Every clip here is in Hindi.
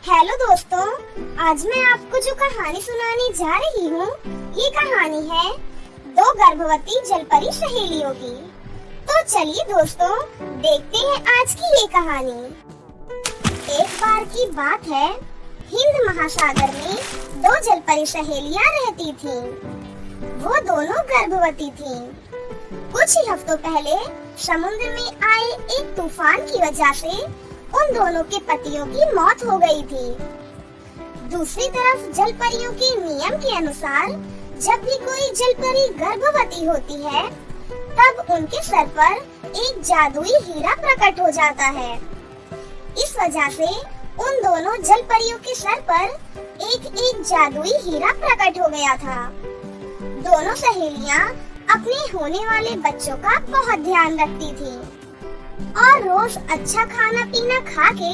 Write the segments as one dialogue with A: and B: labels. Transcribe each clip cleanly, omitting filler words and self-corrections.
A: हेलो दोस्तों, आज मैं आपको जो कहानी सुनाने जा रही हूँ, ये कहानी है दो गर्भवती जलपरी सहेलियों की। तो चलिए दोस्तों, देखते हैं आज की ये कहानी। एक बार की बात है, हिंद महासागर में दो जलपरी सहेलियाँ रहती थीं। वो दोनों गर्भवती थीं। कुछ ही हफ्तों पहले समुद्र में आए एक तूफान की वजह से उन दोनों के पतियों की मौत हो गई थी। दूसरी तरफ जलपरियों के नियम के अनुसार जब भी कोई जलपरी गर्भवती होती है, तब उनके सर पर एक जादुई हीरा प्रकट हो जाता है। इस वजह से उन दोनों जलपरियों के सर पर एक जादुई हीरा प्रकट हो गया था। दोनों सहेलियां अपने होने वाले बच्चों का बहुत ध्यान रखती थीं और रोज अच्छा खाना पीना खा के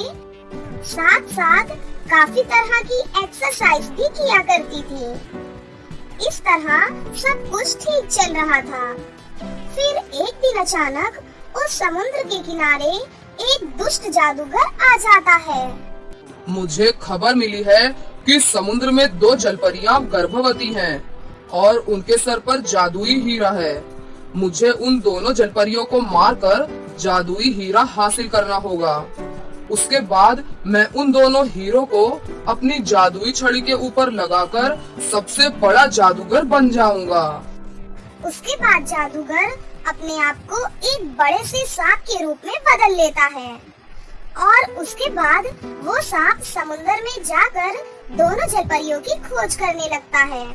A: साथ साथ काफी तरह की एक्सरसाइज भी किया करती थी। इस तरह सब कुछ ठीक चल रहा था। फिर एक दिन अचानक उस समुद्र के किनारे एक दुष्ट जादूगर आ जाता है।
B: मुझे खबर मिली है कि समुद्र में दो जलपरियां गर्भवती हैं और उनके सर पर जादुई हीरा है। मुझे उन दोनों जलपरियों को मारकर जादुई हीरा हासिल करना होगा। उसके बाद मैं उन दोनों हीरो को अपनी जादुई छड़ी के ऊपर लगाकर सबसे बड़ा जादूगर बन जाऊंगा।
A: उसके बाद जादूगर अपने आप को एक बड़े से सांप के रूप में बदल लेता है और उसके बाद वो सांप समुद्र में जाकर दोनों जलपरियों की खोज करने लगता है।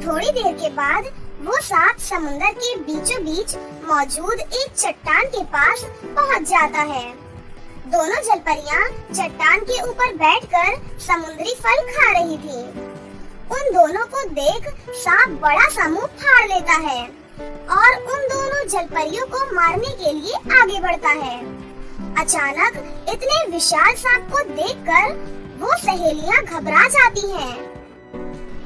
A: थोड़ी देर के बाद वो सांप समुद्र के बीचों बीच मौजूद एक चट्टान के पास पहुंच जाता है। दोनों जलपरियां चट्टान के ऊपर बैठकर समुद्री फल खा रही थी। उन दोनों को देख सांप बड़ा सा मुंह फाड़ लेता है और उन दोनों जलपरियों को मारने के लिए आगे बढ़ता है। अचानक इतने विशाल सांप को देखकर वो सहेलियां घबरा जाती हैं।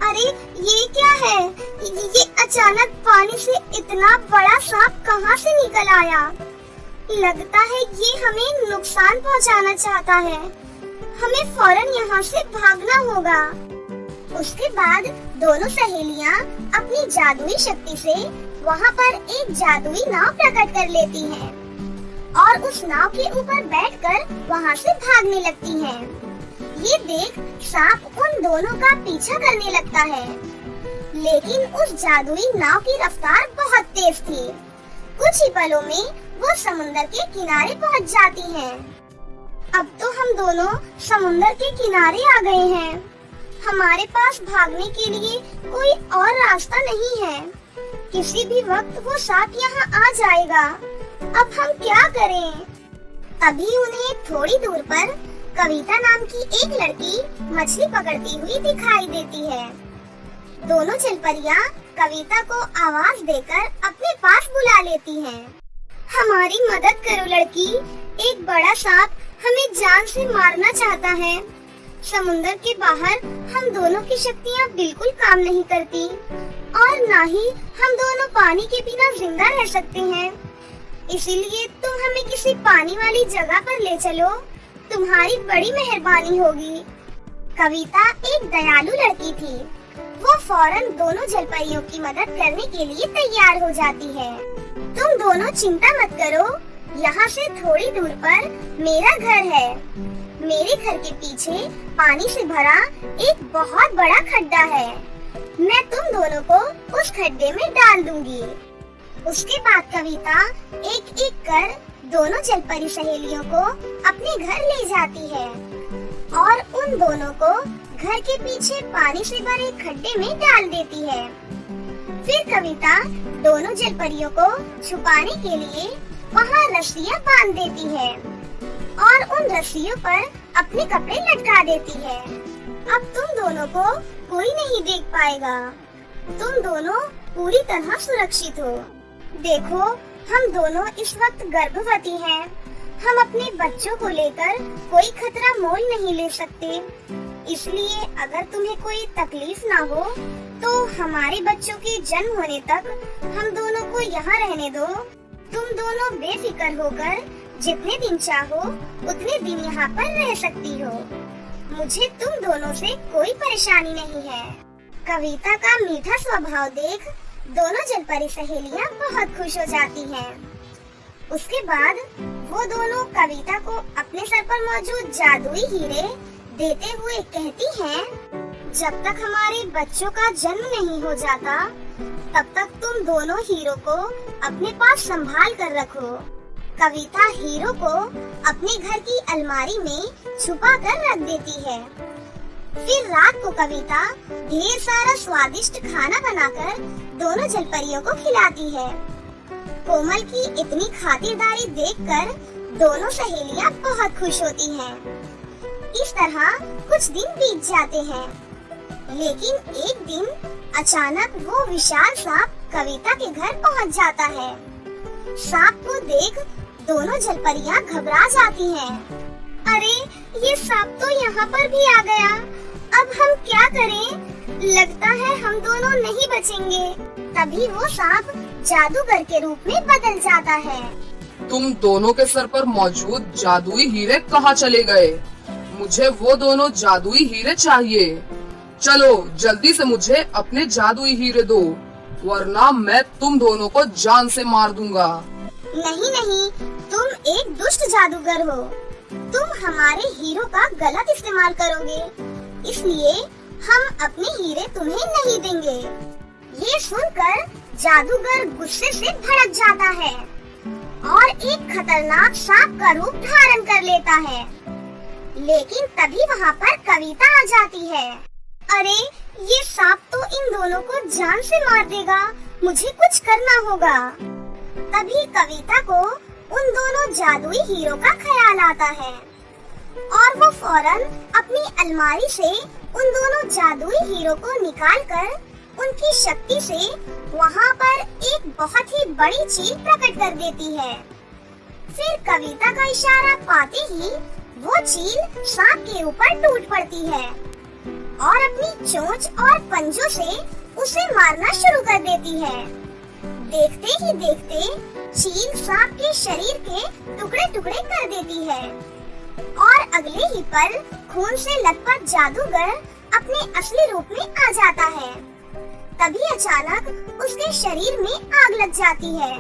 A: अरे ये क्या है? ये अचानक पानी से इतना बड़ा सांप कहाँ से निकल आया? लगता है ये हमें नुकसान पहुँचाना चाहता है। हमें फौरन यहाँ से भागना होगा। उसके बाद दोनों सहेलियाँ अपनी जादुई शक्ति से वहाँ पर एक जादुई नाव प्रकट कर लेती हैं और उस नाव के ऊपर बैठकर वहाँ से भागने लगती हैं। ये देख सांप उन दोनों का पीछा करने लगता है, लेकिन उस जादुई नाव की रफ्तार बहुत तेज थी। कुछ ही पलों में वो समुद्र के किनारे पहुंच जाती हैं। अब तो हम दोनों समुद्र के किनारे आ गए हैं। हमारे पास भागने के लिए कोई और रास्ता नहीं है। किसी भी वक्त वो सांप यहाँ आ जाएगा। अब हम क्या करें? तभी उन्हें थोड़ी दूर पर कविता नाम की एक लड़की मछली पकड़ती हुई दिखाई देती है। दोनों जलपरियां कविता को आवाज देकर अपने पास बुला लेती हैं। हमारी मदद करो लड़की, एक बड़ा सांप हमें जान से मारना चाहता है। समुद्र के बाहर हम दोनों की शक्तियाँ बिल्कुल काम नहीं करती और न ही हम दोनों पानी के बिना जिंदा रह सकते हैं। इसीलिए तुम हमें किसी पानी वाली जगह पर ले चलो, तुम्हारी बड़ी मेहरबानी होगी। कविता एक दयालु लड़की थी। वो फौरन दोनों जलपरियों की मदद करने के लिए तैयार हो जाती है। तुम दोनों चिंता मत करो, यहाँ से थोड़ी दूर पर मेरा घर है। मेरे घर के पीछे पानी से भरा एक बहुत बड़ा खड्डा है। मैं तुम दोनों को उस खड्डे में डाल दूंगी। उसके बाद कविता एक एक कर दोनों जलपरी सहेलियों को अपने घर ले जाती है और उन दोनों को घर के पीछे पानी से भरे खड्डे में डाल देती है। फिर कविता दोनों जलपरियों को छुपाने के लिए वहाँ रस्सियाँ बांध देती है और उन रस्सियों पर अपने कपड़े लटका देती है। अब तुम दोनों को कोई नहीं देख पाएगा। तुम दोनों पूरी तरह सुरक्षित हो। देखो, हम दोनों इस वक्त गर्भवती हैं। हम अपने बच्चों को लेकर कोई खतरा मोल नहीं ले सकते। इसलिए अगर तुम्हें कोई तकलीफ ना हो, तो हमारे बच्चों के जन्म होने तक हम दोनों को यहाँ रहने दो। तुम दोनों बेफिक्र होकर जितने दिन चाहो उतने दिन यहाँ पर रह सकती हो। मुझे तुम दोनों से कोई परेशानी नहीं है। कविता का मीठा स्वभाव देख दोनों जलपरी सहेलियां बहुत खुश हो जाती हैं। उसके बाद वो दोनों कविता को अपने सर पर मौजूद जादुई हीरे देते हुए कहती हैं, जब तक हमारे बच्चों का जन्म नहीं हो जाता तब तक तुम दोनों हीरो को अपने पास संभाल कर रखो। कविता हीरो को अपने घर की अलमारी में छुपा कर रख देती है। फिर रात को कविता ढेर सारा स्वादिष्ट खाना बनाकर दोनों जलपरियों को खिलाती है। कोमल की इतनी खातिरदारी देखकर दोनों सहेलियां बहुत खुश होती हैं। इस तरह कुछ दिन बीत जाते हैं, लेकिन एक दिन अचानक वो विशाल सांप कविता के घर पहुंच जाता है। सांप को देख दोनों जलपरियां घबरा जाती हैं। अरे ये सांप तो यहाँ पर भी आ गया, अब हम क्या करें? लगता है हम दोनों नहीं बचेंगे। तभी वो सांप जादूगर के रूप में बदल जाता है।
B: तुम दोनों के सर पर मौजूद जादुई हीरे कहाँ चले गए? मुझे वो दोनों जादुई हीरे चाहिए। चलो जल्दी से मुझे अपने जादुई हीरे दो, वरना मैं तुम दोनों को जान से मार दूंगा।
A: नहीं नहीं, तुम एक दुष्ट जादूगर हो। तुम हमारे हीरो का गलत इस्तेमाल करोगे, इसलिए हम अपने हीरे तुम्हें नहीं देंगे। ये सुनकर जादूगर गुस्से से भड़क जाता है और एक खतरनाक सांप का रूप धारण कर लेता है। लेकिन तभी वहाँ पर कविता आ जाती है। अरे ये सांप तो इन दोनों को जान से मार देगा, मुझे कुछ करना होगा। तभी कविता को उन दोनों जादुई हीरो का ख्याल आता है और वो फौरन अपनी अलमारी से उन दोनों जादुई हीरो को निकालकर उनकी शक्ति से वहाँ पर एक बहुत ही बड़ी चील प्रकट कर देती है। फिर कविता का इशारा पाते ही वो चील सांप के ऊपर टूट पड़ती है और अपनी चोंच और पंजों से उसे मारना शुरू कर देती है। देखते ही देखते चील सांप के शरीर के टुकड़े टुकड़े कर देती है और अगले ही पल खून से लथपथ जादूगर अपने असली रूप में आ जाता है। तभी अचानक उसके शरीर में आग लग जाती है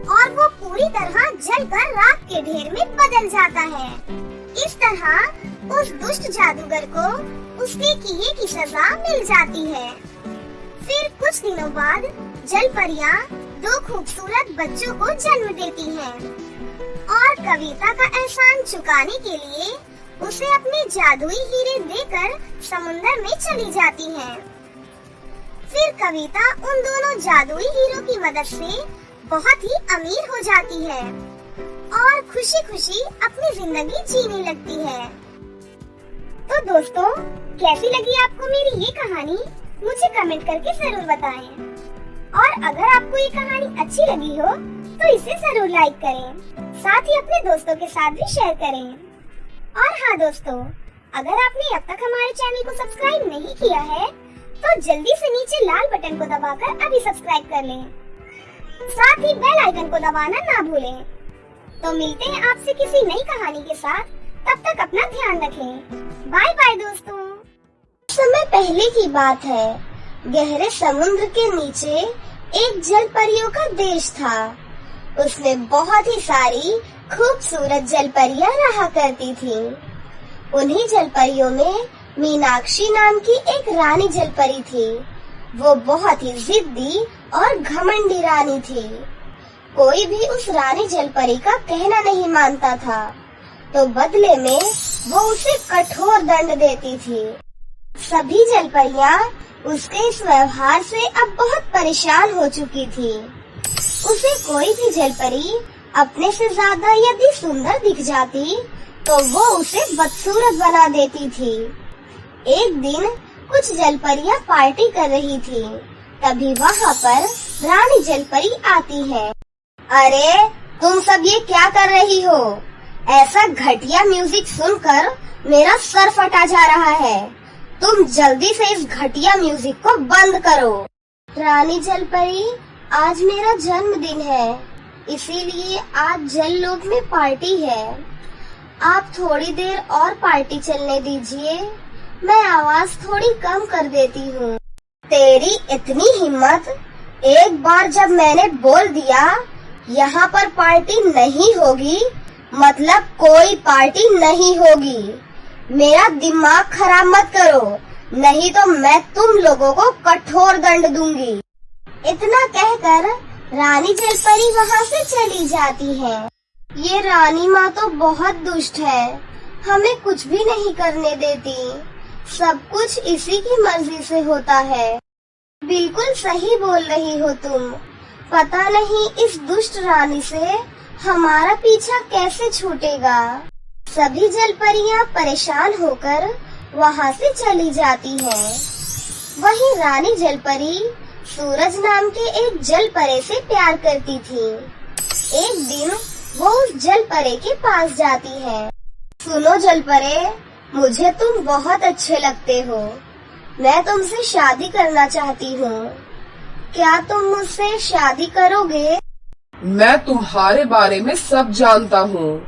A: और वो पूरी तरह जलकर राख के ढेर में बदल जाता है। इस तरह उस दुष्ट जादूगर को उसके किए की सजा मिल जाती है। फिर कुछ दिनों बाद जलपरियां दो खूबसूरत बच्चों को जन्म देती हैं और कविता का एहसान चुकाने के लिए उसे अपने जादुई हीरे देकर समुंदर में चली जाती हैं। फिर कविता उन दोनों जादुई हीरो की मदद से बहुत ही अमीर हो जाती है और खुशी खुशी अपनी जिंदगी जीने लगती है। तो दोस्तों, कैसी लगी आपको मेरी ये कहानी? मुझे कमेंट करके जरूर बताएं। और अगर आपको ये कहानी अच्छी लगी हो तो इसे जरूर लाइक करें, साथ ही अपने दोस्तों के साथ भी शेयर करें। और हाँ दोस्तों, अगर आपने अब तक हमारे चैनल को सब्सक्राइब नहीं किया है तो जल्दी से नीचे लाल बटन को दबाकर अभी सब्सक्राइब कर लें। साथ ही बेल आइकन को दबाना ना भूलें। तो मिलते हैं आपसे किसी नई कहानी के साथ, तब तक अपना ध्यान रखें। बाय बाय दोस्तों। समय पहले की बात है, गहरे समुद्र के नीचे एक जलपरियों का देश था। उसमें बहुत ही सारी खूबसूरत जलपरियां रहा करती थीं। उन्हीं जलपरियों में मीनाक्षी नाम की एक रानी जलपरी थी। वो बहुत ही जिद्दी और घमंडी रानी थी। कोई भी उस रानी जलपरी का कहना नहीं मानता था, तो बदले में वो उसे कठोर दंड देती थी। सभी जलपरियां उसके इस व्यवहार से अब बहुत परेशान हो चुकी थी। उसे कोई भी जलपरी अपने से ज्यादा यदि सुंदर दिख जाती तो वो उसे बदसूरत बना देती थी। एक दिन कुछ जलपरियां पार्टी कर रही थी, तभी वहाँ पर रानी जलपरी आती है। अरे तुम सब ये क्या कर रही हो? ऐसा घटिया म्यूजिक सुनकर मेरा सर फटा जा रहा है। तुम जल्दी से इस घटिया म्यूजिक को बंद करो। रानी जलपरी, आज मेरा जन्मदिन है, इसीलिए आज जल लोक में पार्टी है। आप थोड़ी देर और पार्टी चलने दीजिए, मैं आवाज थोड़ी कम कर देती हूँ। तेरी इतनी हिम्मत! एक बार जब मैंने बोल दिया यहाँ पर पार्टी नहीं होगी, मतलब कोई पार्टी नहीं होगी। मेरा दिमाग खराब मत करो, नहीं तो मैं तुम लोगों को कठोर दंड दूंगी। इतना कहकर रानी जलपरी वहाँ से चली जाती है। ये रानी माँ तो बहुत दुष्ट है, हमें कुछ भी नहीं करने देती, सब कुछ इसी की मर्जी से होता है। बिल्कुल सही बोल रही हो तुम। पता नहीं इस दुष्ट रानी से हमारा पीछा कैसे छूटेगा। सभी जलपरियाँ परेशान होकर वहाँ से चली जाती हैं। वहीं रानी जलपरी सूरज नाम के एक जलपरे से प्यार करती थी। एक दिन वो उस जलपरे के पास जाती है। सुनो जलपरे, मुझे तुम बहुत अच्छे लगते हो, मैं तुमसे शादी करना चाहती हूँ, क्या तुम मुझसे शादी करोगे?
B: मैं तुम्हारे बारे में सब जानता हूँ,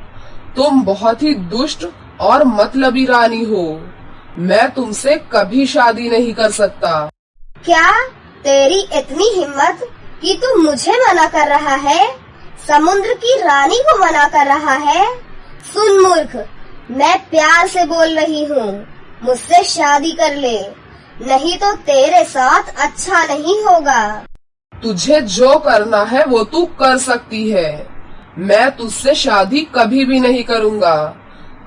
B: तुम बहुत ही दुष्ट और मतलबी रानी हो, मैं तुमसे कभी शादी नहीं कर सकता।
A: क्या तेरी इतनी हिम्मत कि तू मुझे मना कर रहा है, समुद्र की रानी को मना कर रहा है? सुन मूर्ख, मैं प्यार से बोल रही हूँ, मुझसे शादी कर ले, नहीं तो तेरे साथ अच्छा नहीं होगा।
B: तुझे जो करना है वो तू कर सकती है, मैं तुझसे शादी कभी भी नहीं करूँगा,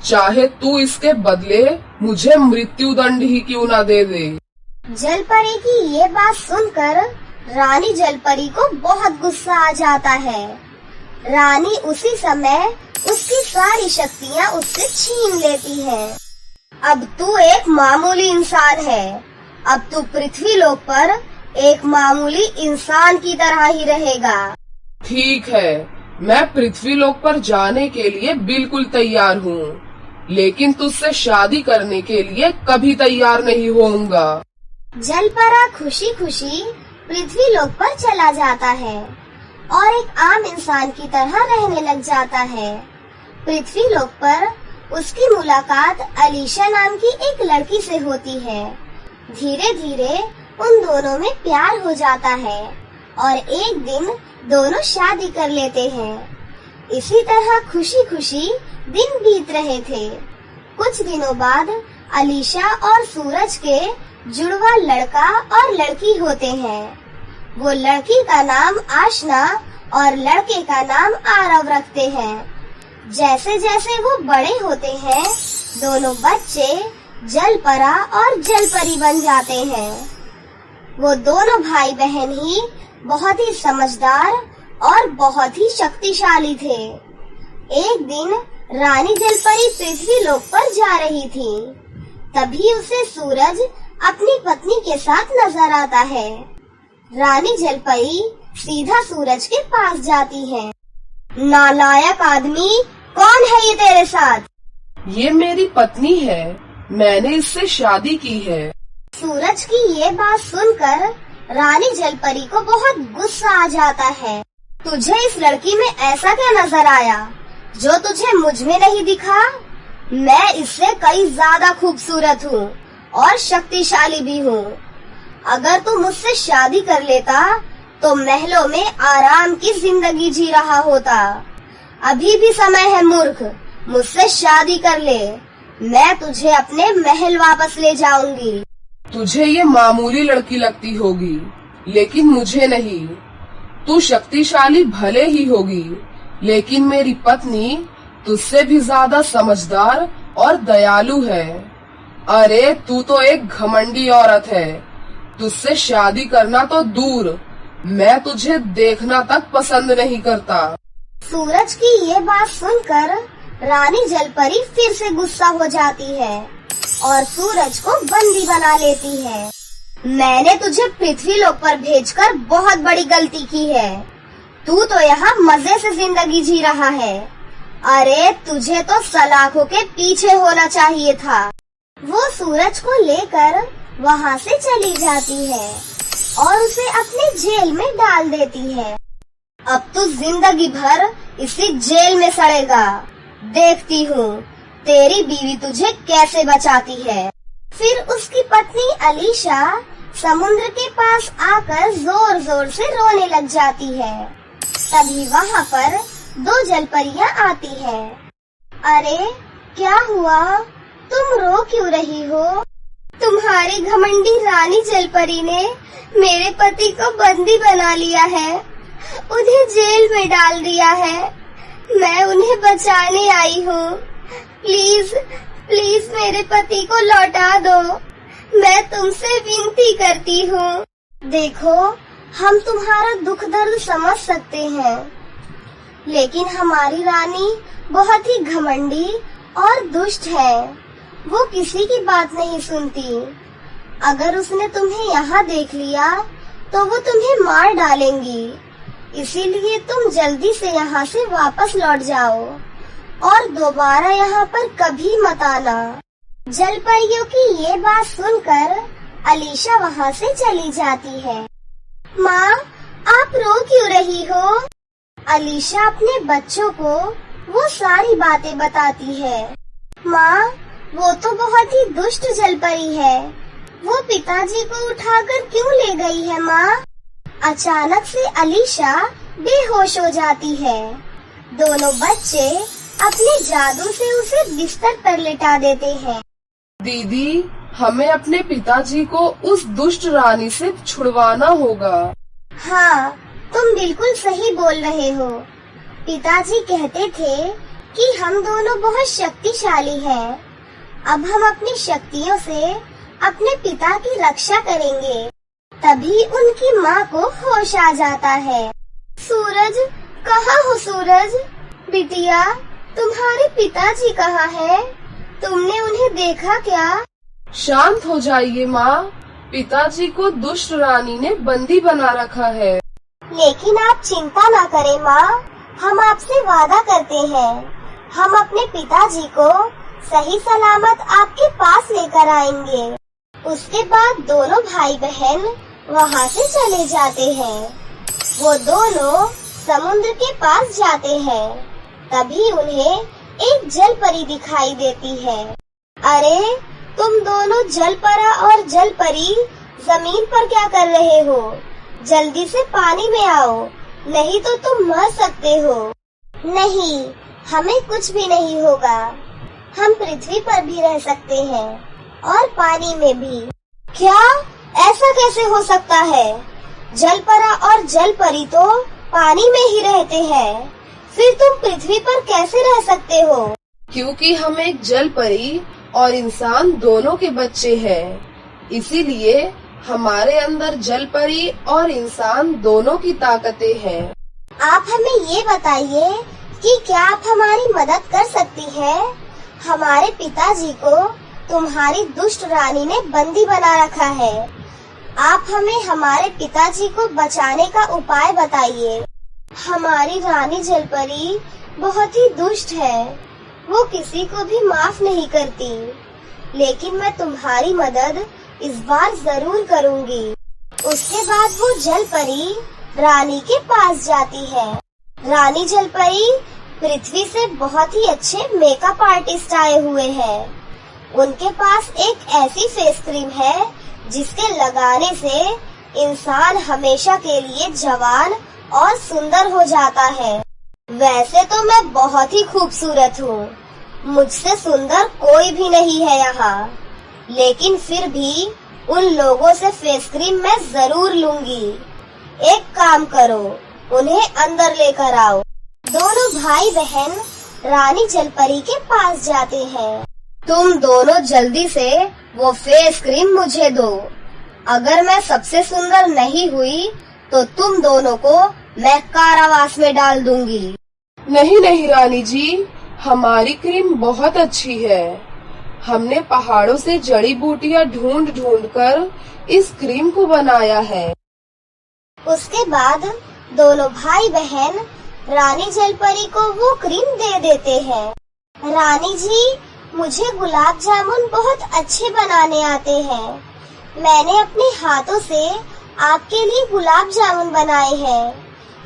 B: चाहे तू इसके बदले मुझे मृत्यु दंड ही क्यों ना दे दे।
A: जलपरी की ये बात सुनकर रानी जलपरी को बहुत गुस्सा आ जाता है। रानी उसी समय उसकी सारी शक्तियाँ उससे छीन लेती है। अब तू एक मामूली इंसान है, अब तू पृथ्वी लोक पर एक मामूली इंसान की तरह ही रहेगा।
B: ठीक है, मैं पृथ्वी लोक पर जाने के लिए बिल्कुल तैयार हूँ, लेकिन तुझसे शादी करने के लिए कभी तैयार नहीं होऊंगा।
A: जलपरा खुशी खुशी पृथ्वी लोक पर चला जाता है और एक आम इंसान की तरह रहने लग जाता है। पृथ्वी लोक पर उसकी मुलाकात अलीशा नाम की एक लड़की से होती है। धीरे धीरे उन दोनों में प्यार हो जाता है और एक दिन दोनों शादी कर लेते हैं। इसी तरह खुशी खुशी दिन बीत रहे थे। कुछ दिनों बाद अलीशा और सूरज के जुड़वा लड़का और लड़की होते हैं। वो लड़की का नाम आशना और लड़के का नाम आरव रखते हैं। जैसे जैसे वो बड़े होते हैं, दोनों बच्चे जलपरा और जलपरी बन जाते हैं। वो दोनों भाई बहन ही बहुत ही समझदार और बहुत ही शक्तिशाली थे। एक दिन रानी जलपरी पृथ्वी लोक पर जा रही थी, तभी उसे सूरज अपनी पत्नी के साथ नजर आता है। रानी जलपरी सीधा सूरज के पास जाती है। नालायक आदमी, कौन है ये तेरे साथ?
B: ये मेरी पत्नी है, मैंने इससे शादी की है।
A: सूरज की ये बात सुनकर रानी जलपरी को बहुत गुस्सा आ जाता है। तुझे इस लड़की में ऐसा क्या नजर आया जो तुझे मुझ में नहीं दिखा? मैं इससे कई ज्यादा खूबसूरत हूँ और शक्तिशाली भी हूँ। अगर तू मुझसे शादी कर लेता तो महलों में आराम की जिंदगी जी रहा होता। अभी भी समय है मूर्ख, मुझसे शादी कर ले, मैं तुझे अपने महल वापस ले जाऊंगी।
B: तुझे ये मामूली लड़की लगती होगी, लेकिन मुझे नहीं। तू शक्तिशाली भले ही होगी, लेकिन मेरी पत्नी तुझसे भी ज्यादा समझदार और दयालु है। अरे तू तो एक घमंडी औरत है, तुझसे शादी करना तो दूर, मैं तुझे देखना तक पसंद नहीं करता।
A: सूरज की ये बात सुनकर रानी जलपरी फिर से गुस्सा हो जाती है और सूरज को बंदी बना लेती है। मैंने तुझे पृथ्वी लोक पर भेजकर बहुत बड़ी गलती की है। तू तो यहाँ मजे से जिंदगी जी रहा है। अरे तुझे तो सलाखों के पीछे होना चाहिए था। वो सूरज को लेकर वहाँ से चली जाती है और उसे अपने जेल में डाल देती है। अब तू जिंदगी भर इसी जेल में सड़ेगा। देखती हूँ तेरी बीवी तुझे कैसे बचाती है। फिर उसकी पत्नी अलीशा समुद्र के पास आकर जोर जोर से रोने लग जाती है। तभी वहाँ पर दो जलपरियाँ आती है। अरे क्या हुआ, तुम रो क्यों रही हो? तुम्हारी घमंडी रानी जलपरी ने मेरे पति को बंदी बना लिया है, उन्हें जेल में डाल दिया है। मैं उन्हें बचाने आई हूँ। प्लीज प्लीज मेरे पति को लौटा दो, मैं तुमसे विनती करती हूँ। देखो, हम तुम्हारा दुख दर्द समझ सकते हैं, लेकिन हमारी रानी बहुत ही घमंडी और दुष्ट है। वो किसी की बात नहीं सुनती। अगर उसने तुम्हें यहाँ देख लिया तो वो तुम्हें मार डालेंगी। इसीलिए तुम जल्दी से यहाँ से वापस लौट जाओ और दोबारा यहाँ पर कभी मत आना। जलपरियों की ये बात सुनकर अलीशा वहाँ से चली जाती है। माँ, आप रो क्यों रही हो? अलीशा अपने बच्चों को वो सारी बातें बताती है। माँ, वो तो बहुत ही दुष्ट जलपरी है। वो पिताजी को उठाकर क्यों ले गई है माँ? अचानक से अलीशा बेहोश हो जाती है। दोनों बच्चे अपने जादू से उसे बिस्तर पर लेटा देते हैं।
B: दीदी, हमें अपने पिताजी को उस दुष्ट रानी से छुड़वाना होगा।
A: हाँ, तुम बिल्कुल सही बोल रहे हो। पिताजी कहते थे कि हम दोनों बहुत शक्तिशाली हैं। अब हम अपनी शक्तियों से अपने पिता की रक्षा करेंगे। तभी उनकी माँ को होश आ जाता है। सूरज, कहाँ हो सूरज? बिटिया, तुम्हारे पिताजी कहाँ है? तुमने उन्हें देखा क्या?
B: शांत हो जाइए माँ, पिताजी को दुष्ट रानी ने बंदी बना रखा है।
A: लेकिन आप चिंता न करें माँ, हम आपसे वादा करते हैं, हम अपने पिताजी को सही सलामत आपके पास लेकर आएंगे। उसके बाद दोनों भाई बहन वहाँ से चले जाते हैं। वो दोनों समुद्र के पास जाते हैं। तभी उन्हें एक जलपरी दिखाई देती है। अरे, तुम दोनों जलपरा और जलपरी जमीन पर क्या कर रहे हो? जल्दी से पानी में आओ, नहीं तो तुम मर सकते हो। नहीं, हमें कुछ भी नहीं होगा। हम पृथ्वी पर भी रह सकते हैं और पानी में भी। क्या? ऐसा कैसे हो सकता है? जलपरा और जलपरी तो पानी में ही रहते हैं, फिर तुम पृथ्वी पर कैसे रह सकते हो?
B: क्योंकि हम एक जलपरी और इंसान दोनों के बच्चे हैं, इसीलिए हमारे अंदर जलपरी और इंसान दोनों की ताकतें हैं।
A: आप हमें ये बताइए कि क्या आप हमारी मदद कर सकती हैं? हमारे पिताजी को तुम्हारी दुष्ट रानी ने बंदी बना रखा है। आप हमें हमारे पिताजी को बचाने का उपाय बताइए। हमारी रानी जलपरी बहुत ही दुष्ट है, वो किसी को भी माफ नहीं करती। लेकिन मैं तुम्हारी मदद इस बार जरूर करूंगी। उसके बाद वो जलपरी रानी के पास जाती है। रानी जलपरी पृथ्वी से बहुत ही अच्छे मेकअप आर्टिस्ट आए हुए हैं। उनके पास एक ऐसी फेस क्रीम है जिसके लगाने से इंसान हमेशा के लिए जवान और सुंदर हो जाता है। वैसे तो मैं बहुत ही खूबसूरत हूँ, मुझसे सुंदर कोई भी नहीं है यहाँ। लेकिन फिर भी उन लोगों से फेस क्रीम मैं जरूर लूंगी। एक काम करो, उन्हें अंदर लेकर आओ। दोनों भाई बहन रानी जलपरी के पास जाते हैं। तुम दोनों जल्दी से वो फेस क्रीम मुझे दो। अगर मैं सबसे सुंदर नहीं हुई तो तुम दोनों को मैं कारावास में डाल दूंगी।
B: नहीं नहीं रानी जी, हमारी क्रीम बहुत अच्छी है। हमने पहाड़ों से जड़ी बूटियाँ ढूंढ ढूंढ कर इस क्रीम को बनाया है।
A: उसके बाद दोनों भाई बहन रानी जलपरी को वो क्रीम दे देते हैं। रानी जी, मुझे गुलाब जामुन बहुत अच्छे बनाने आते हैं। मैंने अपने हाथों से आपके लिए गुलाब जामुन बनाए हैं।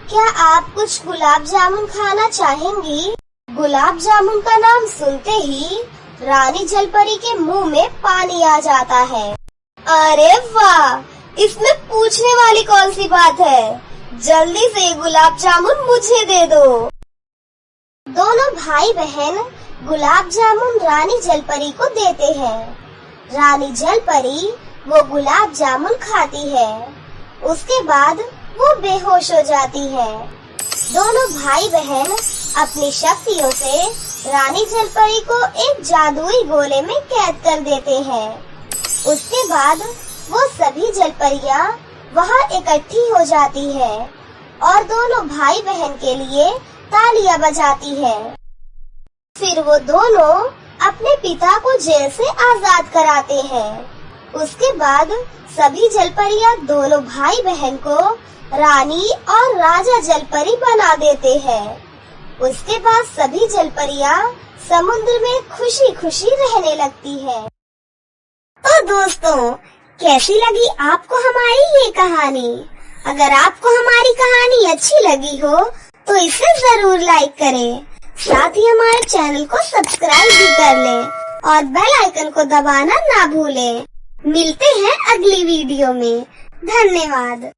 A: क्या आप कुछ गुलाब जामुन खाना चाहेंगी? गुलाब जामुन का नाम सुनते ही रानी जलपरी के मुंह में पानी आ जाता है। अरे वाह, इसमें पूछने वाली कौन सी बात है, जल्दी से गुलाब जामुन मुझे दे दो। दोनों भाई बहन गुलाब जामुन रानी जलपरी को देते हैं। रानी जलपरी वो गुलाब जामुन खाती है। उसके बाद वो बेहोश हो जाती है। दोनों भाई बहन अपनी शक्तियों से रानी जलपरी को एक जादुई गोले में कैद कर देते हैं। उसके बाद वो सभी जलपरियां वहाँ इकट्ठी हो जाती है और दोनों भाई बहन के लिए तालियां बजाती है। फिर वो दोनों अपने पिता को जेल से आजाद कराते हैं। उसके बाद सभी जलपरियां दोनों भाई बहन को रानी और राजा जलपरी बना देते हैं। उसके बाद सभी जलपरियां समुद्र में खुशी खुशी रहने लगती है। तो दोस्तों, कैसी लगी आपको हमारी ये कहानी? अगर आपको हमारी कहानी अच्छी लगी हो तो इसे जरूर लाइक करें। साथ ही हमारे चैनल को सब्सक्राइब भी कर लें और बेल आइकन को दबाना ना भूलें। मिलते हैं अगली वीडियो में। धन्यवाद।